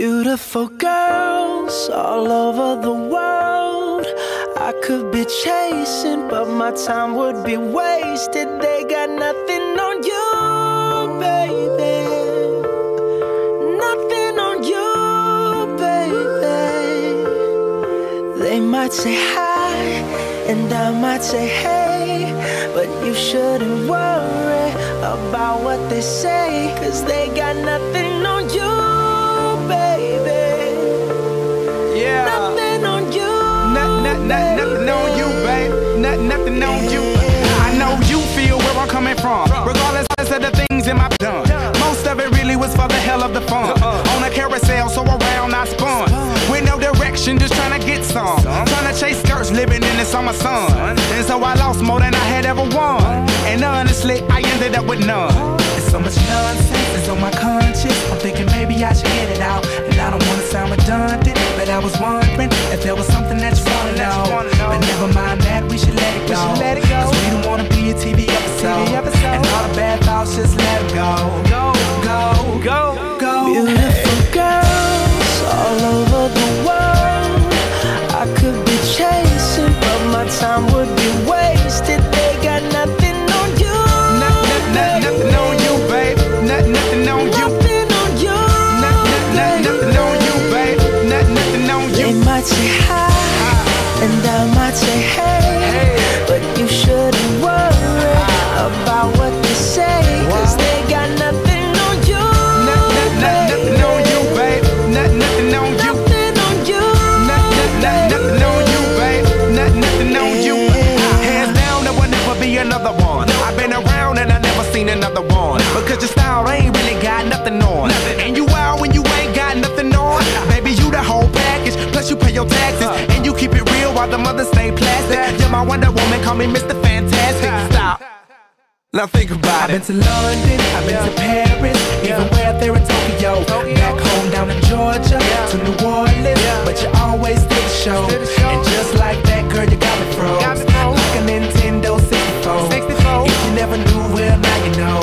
Beautiful girls all over the world I could be chasing, but my time would be wasted. They got nothing on you, baby. Nothing on you, baby. They might say hi and I might say hey, but you shouldn't worry about what they say, 'cause they got nothing on you, baby. Yeah. Nothing on you. Nothing on you, babe. Nothing on you. I know you feel where I'm coming from, regardless of the things in my done. Most of it really was for the hell of the fun. On a carousel, so around I spun. With no direction, just trying to get some. Trying to chase skirts, living in the summer sun. And so I lost more than I had ever won. And honestly, I ended up with none. There's so much nonsense that's on my conscience. I'm thinking maybe I should get it out. And I don't wanna sound redundant, but I was wondering if there was something that you wanna know. But never mind that, we should let it go. 'Cause we don't wanna be a TV episode. And all the bad thoughts, just let them go. Go, go, go, go. Beautiful girls all over the world I could be chasing, but my time would be wasted. They got nothing on you. Nothing on you, babe. Nothing on you. Nothing on you. Nothing on you, babe. Nothing on you. They might say hi and I might say hey, but you shouldn't worry about what they say, 'cause they got nothing on you. Nothing on you, babe. Nothing on you. Nothing on you. Nothing on you, babe. Nothing on you. Hands down, there will never be another one. I've been around and I never seen another one. Because your style ain't really got nothing on. And you out when you ain't got nothing on. Baby, you the whole package. Plus you pay your taxes. And you keep it real while the mothers stay plastic. You're my Wonder Woman, call me Mr. Fantastic. Stop. Now think about it. I've been to London, I've been to Paris, even way out there in Tokyo. Back home down in Georgia, to New Orleans, but you always did the show. And just like that, girl, you got me froze, like a Nintendo 64. If you never knew, well, now you know.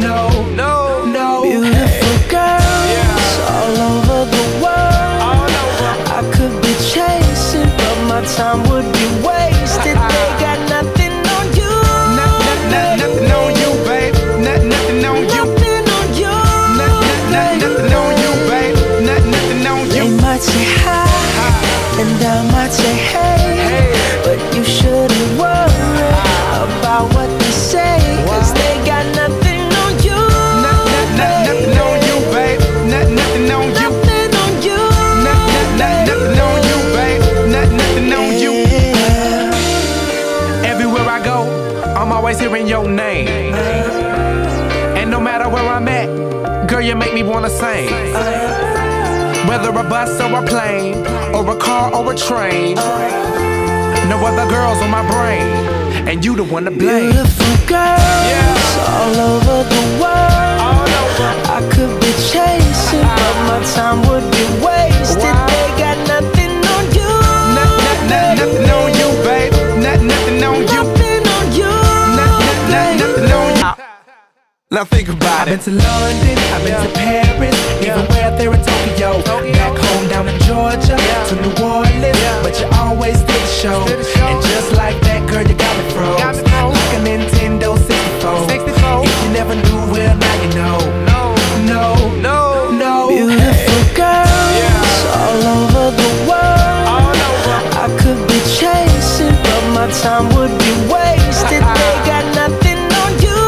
No. Beautiful girls all over the world I could be chasing, but my time would be wasted. They got nothing on you. Nothing on you, babe. Nothing on you. Nothing on you. Nothing on you, babe. Nothing on you. They might say hi and I might say hey, but you shouldn't worry about what they say, 'cause they got nothing on you. Nothing on you, babe. Nothing on you. Nothing on you. Nothing on you, babe. Nothing on you. Everywhere I go, I'm always hearing your name. And no matter where I'm at, girl, you make me wanna sing. Whether a bus or a plane, or a car or a train, no other girls on my brain, and you the one to blame. Beautiful girls all over the world I could be chasing, but my time would be wasted. They got nothing on you. Nothing on you, babe. Nothing on you. Nothing on you. Nothing on you. Now think about it. I've been to London, I've been to Paris, even way out there in Tokyo. Back home down in Georgia, to New Orleans, but you always did the show. And just like that, girl, you got me froze, like a Nintendo 64. If you never knew, well, now you know. No. Beautiful girls all over the world I could be chasing, but my time would be wasted. They got nothing on you.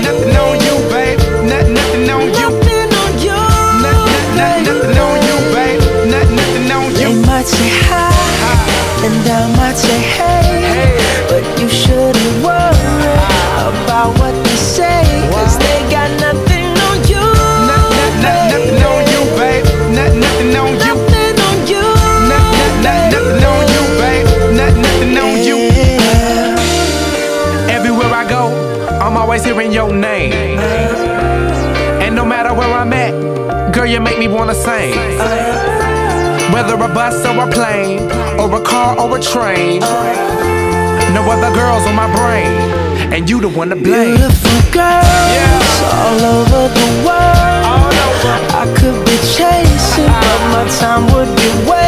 Nothing on you, babe. Nothing on you. Nothing on you. Nothing on you, babe. Nothing on you. They might say hi and I might say hey, but you shouldn't worry about what they say, 'cause they got nothing on you. Nothing on you, babe. Nothing on you. Nothing on you. Nothing on you, babe. Nothing on you. Everywhere I go, I'm always hearing your name. And no matter where I'm at, girl, you make me wanna sing. Whether a bus or a plane, or a car or a train, no other girls on my brain, and you the one to blame. Beautiful girls all over the world I could be chasing. my time would be wasted.